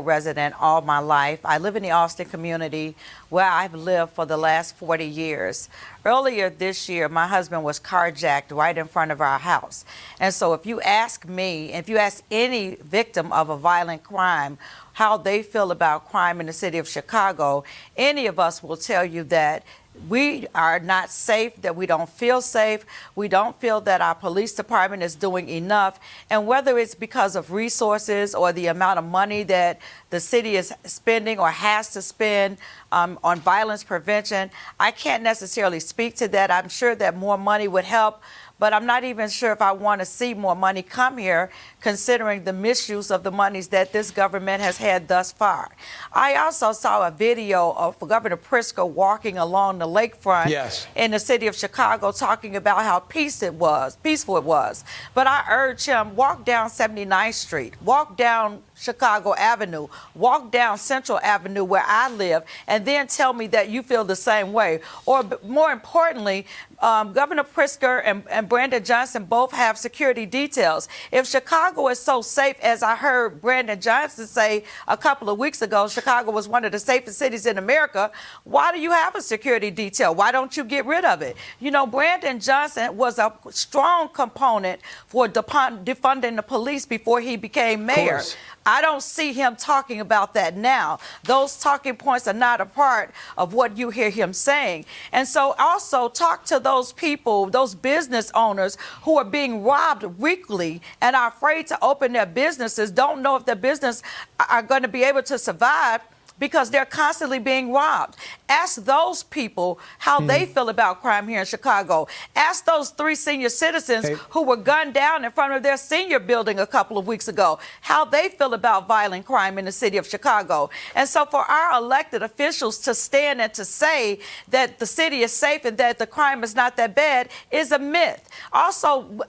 Resident all my life. I live in the Austin community where I've lived for the last 40 years. Earlier this year, my husband was carjacked right in front of our house. And so if you ask me, if you ask any victim of a violent crime, how they feel about crime in the city of Chicago, any of us will tell you that we are not safe, that we don't feel safe. We don't feel that our police department is doing enough. And whether it's because of resources or the amount of money that the city is spending or has to spend on violence prevention, I can't necessarily speak to that. I'm sure that more money would help, but I'm not even sure if I want to see more money come here, considering the misuse of the monies that this government has had thus far. I also saw a video of Governor Pritzker walking along the lakefront in the city of Chicago, talking about how peaceful it was. But I urge him, walk down 79th Street, walk down Chicago Avenue, walk down Central Avenue where I live, and then tell me that you feel the same way. Or more importantly, Governor Pritzker and Brandon Johnson both have security details. If Chicago is so safe, as I heard Brandon Johnson say a couple of weeks ago, Chicago was one of the safest cities in America, why do you have a security detail? Why don't you get rid of it? You know, Brandon Johnson was a strong component for defunding the police before he became mayor. I don't see him talking about that now. Those talking points are not a part of what you hear him saying. And so also talk to those people, those business owners who are being robbed weekly and are afraid to open their businesses, don't know if their business are going to be able to survive because they're constantly being robbed. Ask those people how they feel about crime here in Chicago. Ask those 3 senior citizens who were gunned down in front of their senior building a couple of weeks ago, how they feel about violent crime in the city of Chicago. And so for our elected officials to stand and to say that the city is safe and that the crime is not that bad is a myth. Also,